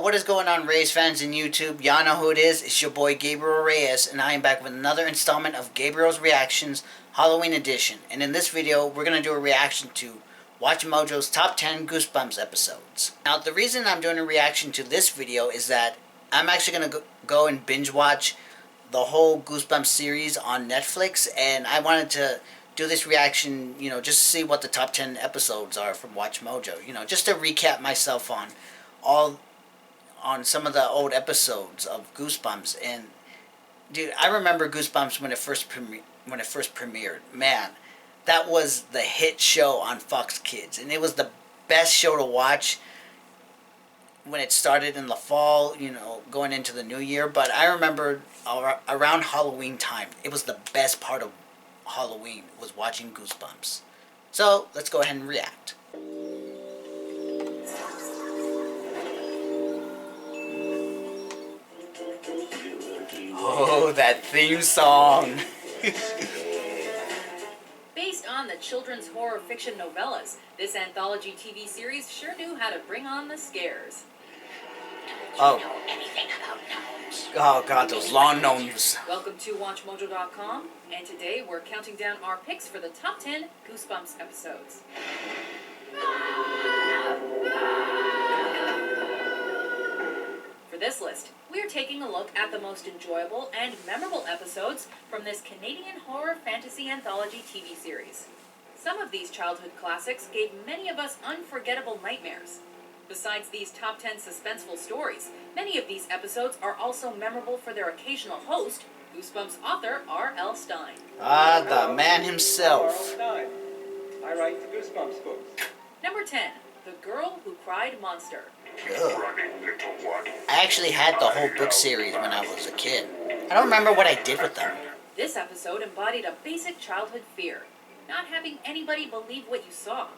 what is going on, Reyes fans in YouTube? Y'all know who it is. It's your boy Gabriel Reyes, and I am back with another installment of Gabriel's Reactions Halloween Edition. And in this video, we're going to do a reaction to Watchmojo's Top 10 Goosebumps episodes. Now, the reason I'm doing a reaction to this video is that I'm actually going to go and binge watch the whole Goosebumps series on Netflix, and I wanted to do this reaction, just to see what the top 10 episodes are from Watchmojo. Just to recap myself on some of the old episodes of Goosebumps. And dude, I remember Goosebumps when it first premiered. Man, that was the hit show on Fox Kids, and it was the best show to watch when it started in the fall, going into the new year. But I remember around Halloween time, it was the best part of Halloween was watching Goosebumps. So let's go ahead and react. Oh, that theme song. Based on the children's horror fiction novellas, this anthology TV series sure knew how to bring on the scares. Oh. Know anything about gnomes? Oh god, those long gnomes. Welcome to Watchmojo.com, and today we're counting down our picks for the top 10 Goosebumps episodes. For this list, we're taking a look at the most enjoyable and memorable episodes from this Canadian horror fantasy anthology TV series. Some of these childhood classics gave many of us unforgettable nightmares. Besides these top 10 suspenseful stories, many of these episodes are also memorable for their occasional host, Goosebumps author R.L. Stine. Ah, the man himself. R.L. Stine. I write the Goosebumps books. Number 10, The Girl Who Cried Monster. Ugh. I actually had the whole book series when I was a kid. I don't remember what I did with them. This episode embodied a basic childhood fear, not having anybody believe what you saw.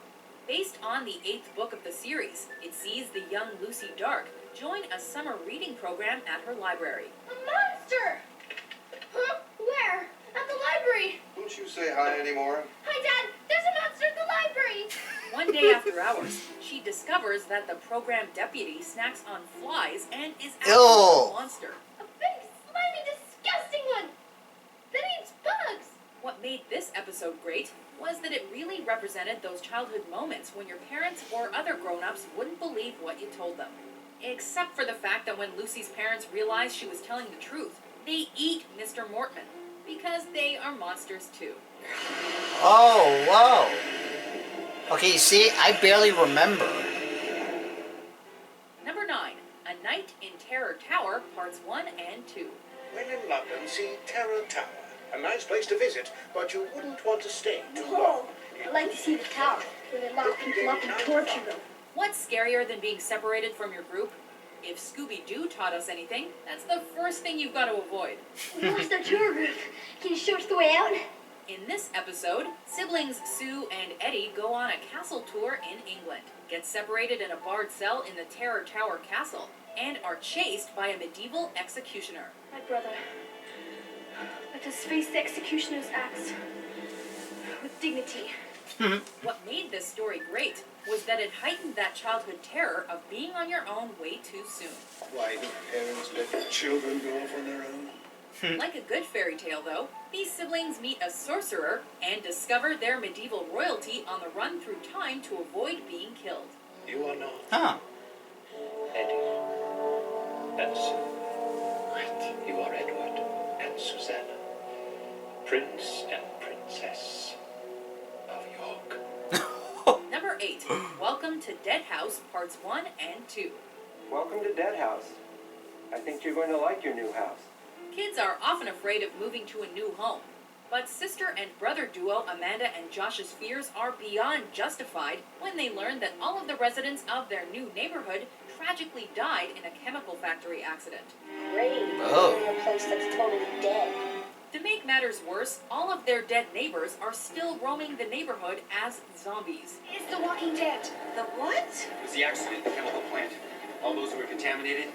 Based on the 8th book of the series, it sees the young Lucy Dark join a summer reading program at her library. A monster! Huh? Where? At the library. Don't you say hi anymore? Hi, Dad. There's a monster at the library. One day after hours, she discovers that the program deputy snacks on flies and is actually a monster. A big, slimy, disgusting one that eats bugs. What made this episode great was that it really represented those childhood moments when your parents or other grown-ups wouldn't believe what you told them. Except for the fact that when Lucy's parents realized she was telling the truth, they eat Mr. Mortman, because they are monsters too. Oh, whoa. Okay, see, I barely remember. Number 9, A Night in Terror Tower, Parts 1 and 2. When in London, see Terror Tower. A nice place to visit, but you wouldn't want to stay too long. Whoa. I'd like to see the tower where they lock people up and torture them. What's scarier than being separated from your group? If Scooby-Doo taught us anything, that's the first thing you've got to avoid. We lost our tour group. Can you show us the way out? In this episode, siblings Sue and Eddie go on a castle tour in England, get separated in a barred cell in the Terror Tower castle, and are chased by a medieval executioner. My brother. Let us face the executioner's axe with dignity. What made this story great was that it heightened that childhood terror of being on your own way too soon. Why do parents let their children go off on their own? Like a good fairy tale, though, these siblings meet a sorcerer and discover their medieval royalty on the run through time to avoid being killed. You are not. Huh. Eddie. And Sue. What? You are Edward and Susanna. Prince and Princess of York. Number 8, Welcome to Dead House, Parts 1 and 2. Welcome to Dead House. I think you're going to like your new house. Kids are often afraid of moving to a new home, but sister and brother duo Amanda and Josh's fears are beyond justified when they learn that all of the residents of their new neighborhood tragically died in a chemical factory accident. Great. Oh. In a place that's totally dead. To make matters worse, all of their dead neighbors are still roaming the neighborhood as zombies. It's the Walking Dead. The what? It was the accident at the chemical plant. All those who were contaminated,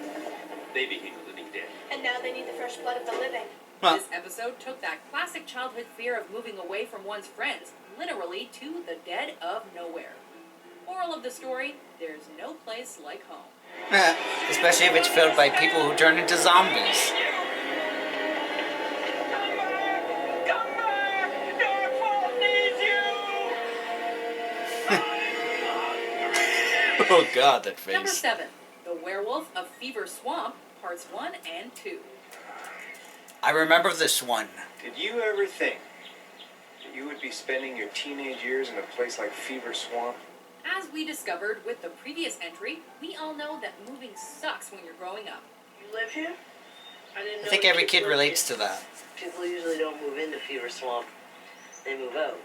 they became the living dead. And now they need the first blood of the living. Huh. This episode took that classic childhood fear of moving away from one's friends literally to the dead of nowhere. Moral of the story, there's no place like home. Especially if it's filled by people who turn into zombies. Oh god, that Number face. 7. The Werewolf of Fever Swamp, Parts 1 and 2. I remember this one. Did you ever think that you would be spending your teenage years in a place like Fever Swamp? As we discovered with the previous entry, we all know that moving sucks when you're growing up. You live here? I didn't know I think if every kids kid lived relates here. to that. People usually don't move into Fever Swamp. They move out.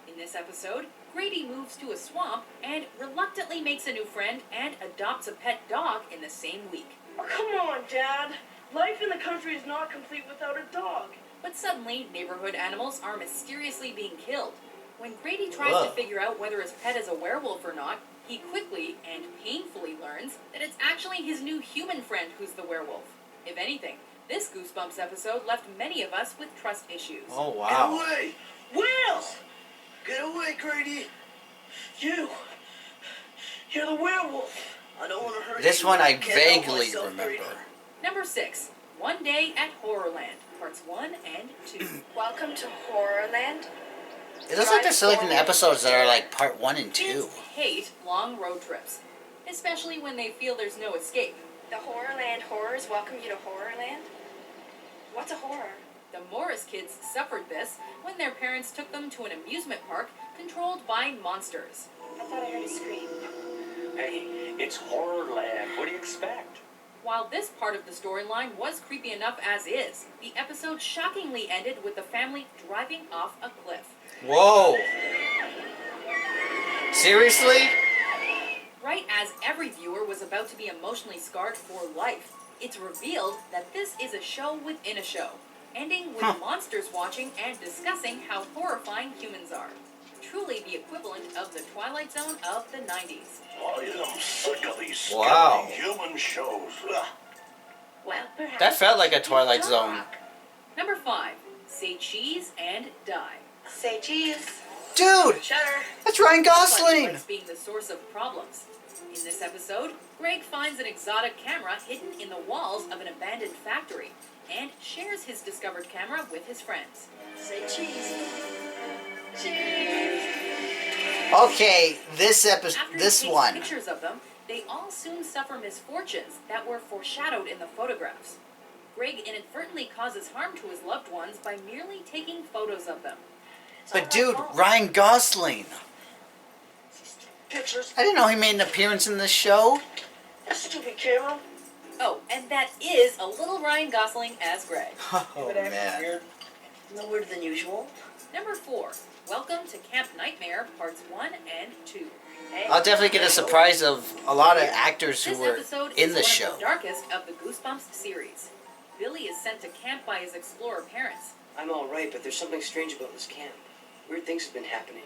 In this episode, Grady moves to a swamp and reluctantly makes a new friend and adopts a pet dog in the same week. Oh, come on, Dad. Life in the country is not complete without a dog. But suddenly, neighborhood animals are mysteriously being killed. When Grady tries Whoa. to figure out whether his pet is a werewolf or not, he quickly and painfully learns that it's actually his new human friend who's the werewolf. If anything, this Goosebumps episode left many of us with trust issues. Oh wow. Get away! Will! Get away, Grady! You're the werewolf. I don't want to hurt This you. one I Can't help vaguely myself, remember. Grady. Number 6. One Day at Horrorland, Parts 1 and 2. Welcome to Horrorland. It looks like they're selecting episodes that are like part 1 and 2. Kids hate long road trips, especially when they feel there's no escape. The Horrorland horrors welcome you to Horrorland? What's a horror? The Morris kids suffered this when their parents took them to an amusement park controlled by monsters. I thought I heard a scream. Hey, it's Horrorland. What do you expect? While this part of the storyline was creepy enough as is, the episode shockingly ended with the family driving off a cliff. Whoa. Seriously? Right as every viewer was about to be emotionally scarred for life, it's revealed that this is a show within a show, ending with monsters watching and discussing how horrifying humans are. Truly the equivalent of the Twilight Zone of the 90s. I am sick of these Wow. human shows. Ugh. Well, perhaps. That felt like a you Twilight can Zone. talk. Number 5. Say cheese and die. Say cheese. Dude, Cheddar. that's Ryan Funny Gosling. likes being the source of problems. In this episode, Greg finds an exotic camera hidden in the walls of an abandoned factory and shares his discovered camera with his friends. Say cheese. Cheese. Okay, this After he this takes one. pictures of them, they all soon suffer misfortunes that were foreshadowed in the photographs. Greg inadvertently causes harm to his loved ones by merely taking photos of them. But dude, Ryan Gosling. Pictures. I didn't know he made an appearance in this show. Stupid camera. Oh, and that is a little Ryan Gosling as Greg. Oh man. Weird. No weirder than usual. Number 4. Welcome to Camp Nightmare, Parts 1 and 2. Hey, I'll definitely get a surprise of a lot of actors who This were episode in is the one show. of the darkest of the Goosebumps series. Billy is sent to camp by his explorer parents. I'm all right, but there's something strange about this camp. Weird things have been happening.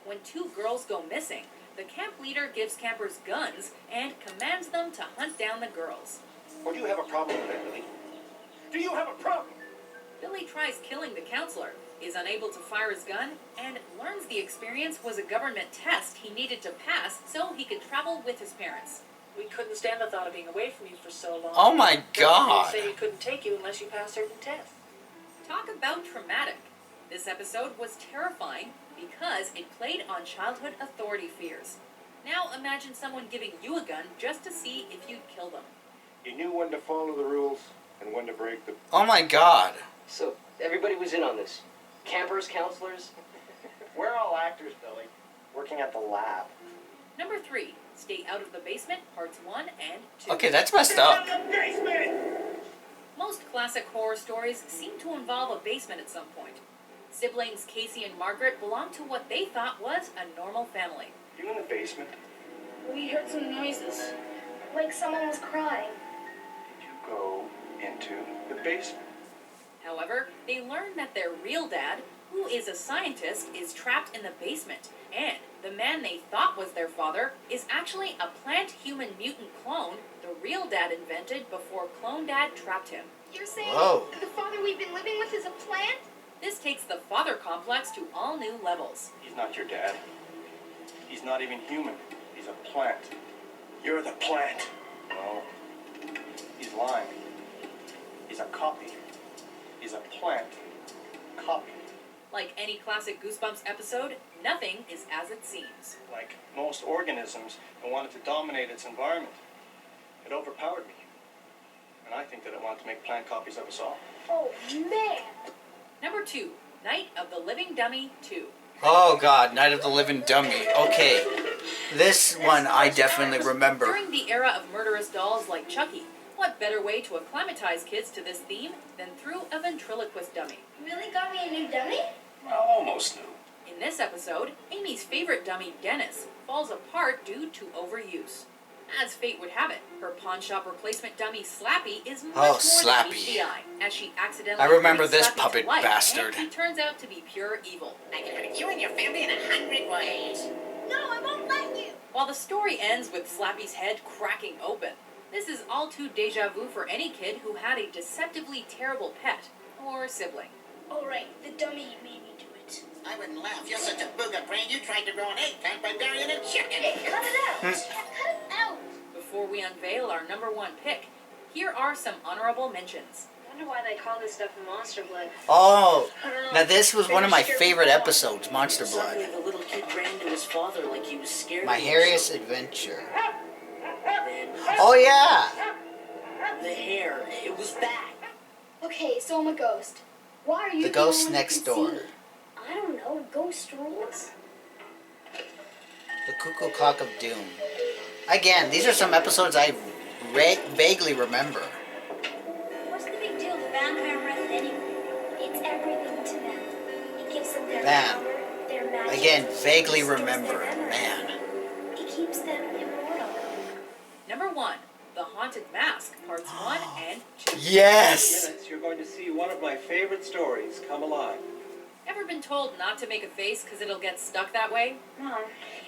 When 2 girls go missing, the camp leader gives campers guns and commands them to hunt down the girls. Or do you have a problem with that, Billy? Do you have a problem? Billy tries killing the counselor, is unable to fire his gun, and learns the experience was a government test he needed to pass so he could travel with his parents. We couldn't stand the thought of being away from you for so long. Oh my god. They say we couldn't take you unless you passed certain tests. Talk about traumatic. This episode was terrifying because it played on childhood authority fears. Now imagine someone giving you a gun just to see if you'd kill them. You knew when to follow the rules and when to break them. Oh my god. So, everybody was in on this. Campers, counselors. We're all actors, Billy. Working at the lab. Number 3. Stay out of the basement, parts 1 and 2. Okay, that's messed up. Most classic horror stories seem to involve a basement at some point. Siblings Casey and Margaret belong to what they thought was a normal family. You in the basement? We heard some noises. Like someone was crying. Did you go into the basement? However, they learn that their real dad, who is a scientist, is trapped in the basement, and the man they thought was their father is actually a plant-human mutant clone the real dad invented before Clone Dad trapped him. You're saying Whoa. the father we've been living with is a plant? This takes the father complex to all new levels. He's not your dad. He's not even human. He's a plant. You're the plant. No. He's lying. He's a copy. He's a plant copy. Like any classic Goosebumps episode, nothing is as it seems. Like most organisms, it wanted to dominate its environment. It overpowered me. And I think that it wanted to make plant copies of us all. Oh, man. Number 2, Night of the Living Dummy 2. Oh God, Night of the Living Dummy. Okay, this one I definitely remember. During the era of murderous dolls like Chucky, what better way to acclimatize kids to this theme than through a ventriloquist dummy? Really got me a new dummy? Well, almost new. In this episode, Amy's favorite dummy, Dennis, falls apart due to overuse. As fate would have it, her pawn shop replacement dummy Slappy is much more than meets the eye, as she accidentally I remember brings this Slappy to puppet life, bastard. And he turns out to be pure evil. I can hurt you and your family in 100 ways. No, I won't let you. While the story ends with Slappy's head cracking open, this is all too deja vu for any kid who had a deceptively terrible pet or sibling. All right, the dummy made me do it. I wouldn't laugh. You're such a booger brain. You tried to grow an eggplant by burying a chicken. Cut it out. Cut it out. Before we unveil our number 1 pick, here are some honorable mentions. I wonder why they call this stuff Monster Blood. Oh, I don't know. now this was one of my favorite episodes, Monster Suddenly Blood. the little kid ran to his father like he was scared My of him. Hairiest Adventure. Then Oh yeah! the hair, it was back. Okay, so I'm a ghost. Why are you The Ghost only one Next who can Door. see? I don't know. Ghost rules. The Cuckoo Clock of Doom. Again, these are some episodes I vaguely remember. What's the big deal with vampire breath anyway? It's everything to them. It gives them their Man. power, their magic. Again, vaguely It stores remember. their memory. Man. It keeps them immortal. Number 1, The Haunted Mask, Parts 1 and 2. Yes! Minutes, you're going to see one of my favorite stories come alive. Ever been told not to make a face because it'll get stuck that way? Mom,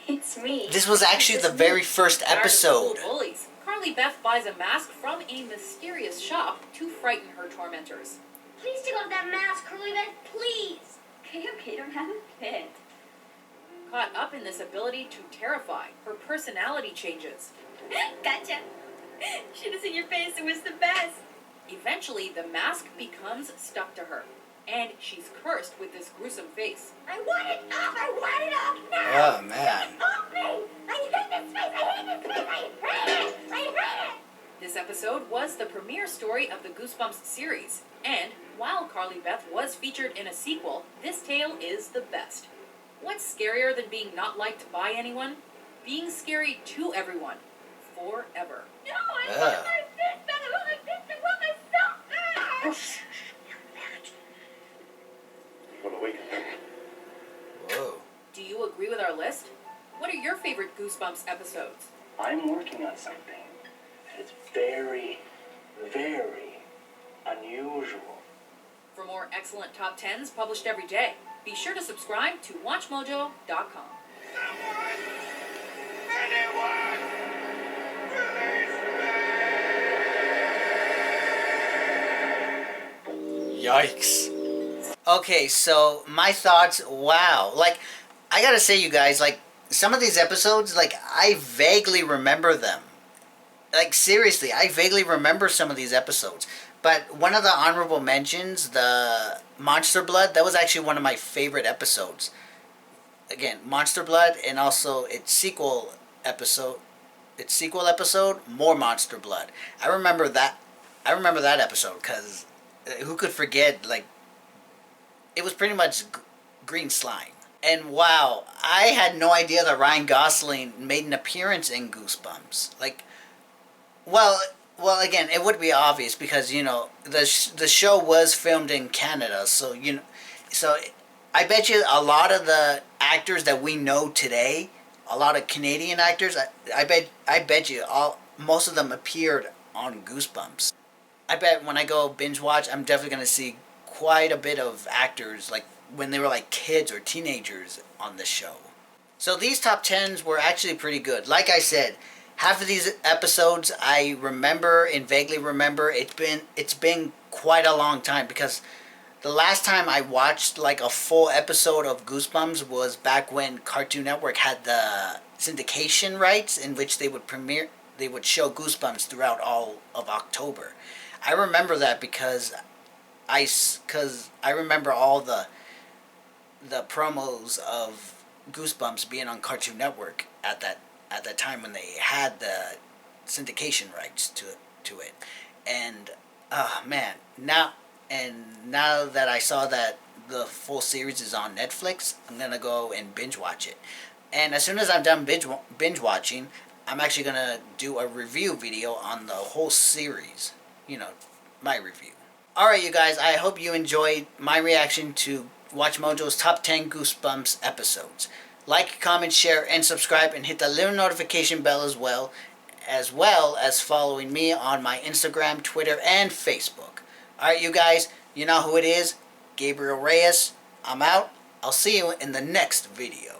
it's me. This was actually the very first Tired of episode. school bullies, Carly Beth buys a mask from a mysterious shop to frighten her tormentors. Please take off that mask, Curly Beth, please. Okay, don't have a fit. Caught up in this ability to terrify, her personality changes. Gotcha. Should have seen your face. It was the best. Eventually, the mask becomes stuck to her, and she's cursed with this gruesome face. I want it off! I want it off now! Oh man. Off me! I hate this face! I hate this face! I hate it! I hate it! This episode was the premiere story of the Goosebumps series, and while Carly Beth was featured in a sequel, this tale is the best. What's scarier than being not liked by anyone? Being scary to everyone. Forever. No, I Yeah. want my fist back! I want my fist! I want myself! Ah! Well, awaken them. Whoa. Do you agree with our list? What are your favorite Goosebumps episodes? I'm working on something that is very, very unusual. For more excellent top 10s published every day, be sure to subscribe to WatchMojo.com. Yikes. Okay, so my thoughts, wow. Like, I gotta say, you guys, like, some of these episodes, like, I vaguely remember them. Like, seriously, I vaguely remember some of these episodes. But one of the honorable mentions, the Monster Blood, that was actually one of my favorite episodes. Again, Monster Blood, and also its sequel episode, more Monster Blood. I remember that episode, because who could forget, like, it was pretty much green slime. And wow, I had no idea that Ryan Gosling made an appearance in Goosebumps. Like, well, again, it would be obvious because, you know, the show was filmed in Canada, so, you know, so I bet you a lot of the actors that we know today, a lot of Canadian actors, I bet you most of them appeared on Goosebumps. I bet when I go binge watch, I'm definitely going to see quite a bit of actors, like, when they were, like, kids or teenagers on the show. So these top 10s were actually pretty good. Like I said, half of these episodes I remember and vaguely remember. It's been quite a long time, because the last time I watched, like, a full episode of Goosebumps was back when Cartoon Network had the syndication rights, in which they would premiere they would show Goosebumps throughout all of October. I remember that because I remember all the promos of Goosebumps being on Cartoon Network at that time when they had the syndication rights to it. And man, now that I saw that the full series is on Netflix, I'm gonna go and binge watch it. And as soon as I'm done binge watching, I'm actually gonna do a review video on the whole series. You know, my review. Alright, you guys, I hope you enjoyed my reaction to Watchmojo's top 10 Goosebumps episodes. Like, comment, share, and subscribe, and hit the little notification bell as well as following me on my Instagram, Twitter, and Facebook. Alright, you guys, you know who it is. Gabriel Reyes. I'm out. I'll see you in the next video.